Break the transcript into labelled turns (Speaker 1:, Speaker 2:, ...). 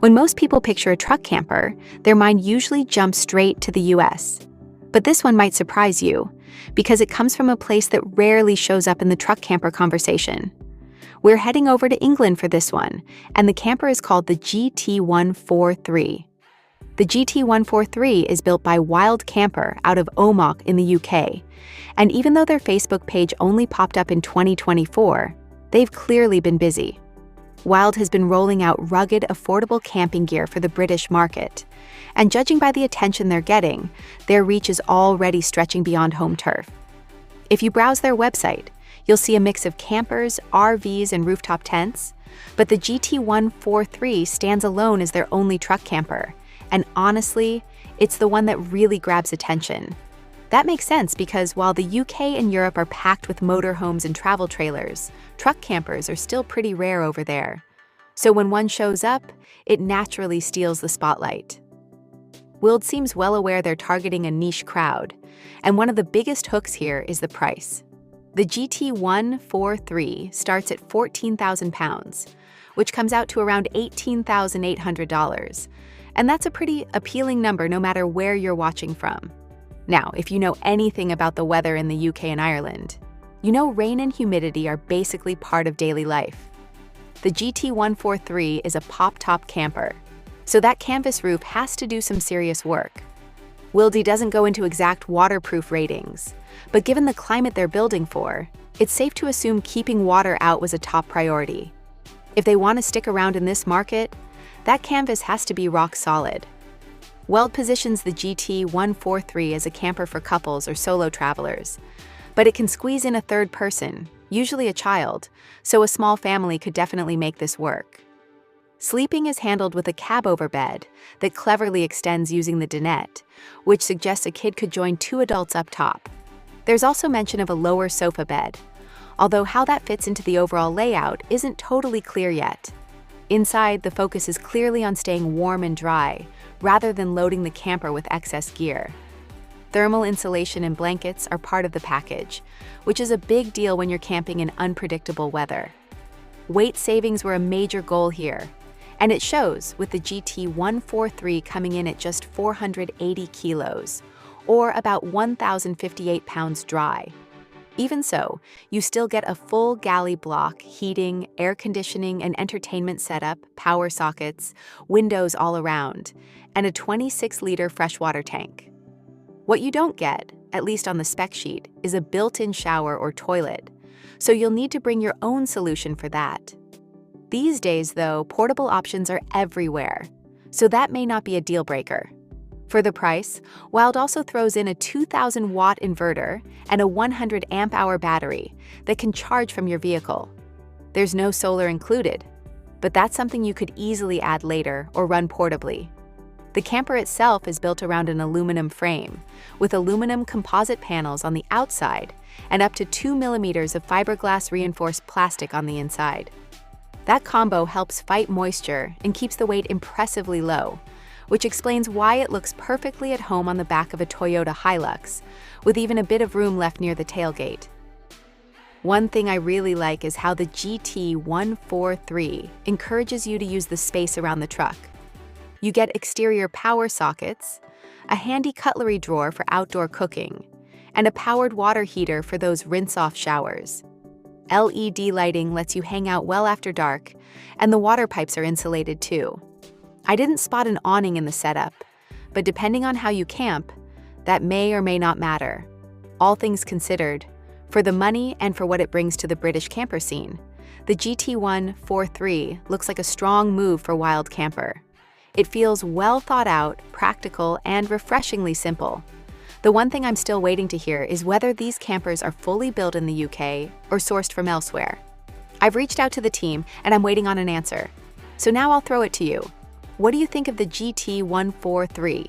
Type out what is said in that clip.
Speaker 1: When most people picture a truck camper, their mind usually jumps straight to the US. But this one might surprise you, because it comes from a place that rarely shows up in the truck camper conversation. We're heading over to England for this one, and the camper is called the GT143. The GT143 is built by Wild Camper out of Omagh in the UK, and even though their Facebook page only popped up in 2024, they've clearly been busy. Wild has been rolling out rugged, affordable camping gear for the British market, and judging by the attention they're getting, their reach is already stretching beyond home turf. If you browse their website, you'll see a mix of campers, RVs, and rooftop tents, but the GT143 stands alone as their only truck camper, and honestly, it's the one that really grabs attention. That makes sense because while the UK and Europe are packed with motorhomes and travel trailers, truck campers are still pretty rare over there. So when one shows up, it naturally steals the spotlight. Wild seems well aware they're targeting a niche crowd, and one of the biggest hooks here is the price. The GT143 starts at £14,000, which comes out to around $18,800, and that's a pretty appealing number no matter where you're watching from. Now, if you know anything about the weather in the UK and Ireland, you know rain and humidity are basically part of daily life. The GT143 is a pop-top camper, so that canvas roof has to do some serious work. Wildy doesn't go into exact waterproof ratings, but given the climate they're building for, it's safe to assume keeping water out was a top priority. If they want to stick around in this market, that canvas has to be rock solid. Wild positions the GT143 as a camper for couples or solo travelers, but it can squeeze in a third person, usually a child, so a small family could definitely make this work. Sleeping is handled with a cab-over bed that cleverly extends using the dinette, which suggests a kid could join two adults up top. There's also mention of a lower sofa bed, although how that fits into the overall layout isn't totally clear yet. Inside, the focus is clearly on staying warm and dry, rather than loading the camper with excess gear. Thermal insulation and blankets are part of the package, which is a big deal when you're camping in unpredictable weather. Weight savings were a major goal here, and it shows with the GT143 coming in at just 480 kilos, or about 1,058 pounds dry. Even so, you still get a full galley block, heating, air conditioning, and entertainment setup, power sockets, windows all around, and a 26-liter freshwater tank. What you don't get, at least on the spec sheet, is a built-in shower or toilet, so you'll need to bring your own solution for that. These days, though, portable options are everywhere, so that may not be a deal breaker. For the price, Wild also throws in a 2,000-watt inverter and a 100 amp-hour battery that can charge from your vehicle. There's no solar included, but that's something you could easily add later or run portably. The camper itself is built around an aluminum frame, with aluminum composite panels on the outside and up to 2 millimeters of fiberglass reinforced plastic on the inside. That combo helps fight moisture and keeps the weight impressively low, which explains why it looks perfectly at home on the back of a Toyota Hilux, with even a bit of room left near the tailgate. One thing I really like is how the GT143 encourages you to use the space around the truck. You get exterior power sockets, a handy cutlery drawer for outdoor cooking, and a powered water heater for those rinse-off showers. LED lighting lets you hang out well after dark, and the water pipes are insulated too. I didn't spot an awning in the setup, but depending on how you camp, that may or may not matter. All things considered, for the money and for what it brings to the British camper scene, the GT143 looks like a strong move for Wild Camper. It feels well thought out, practical, and refreshingly simple. The one thing I'm still waiting to hear is whether these campers are fully built in the UK or sourced from elsewhere. I've reached out to the team and I'm waiting on an answer. So now I'll throw it to you. What do you think of the GT143?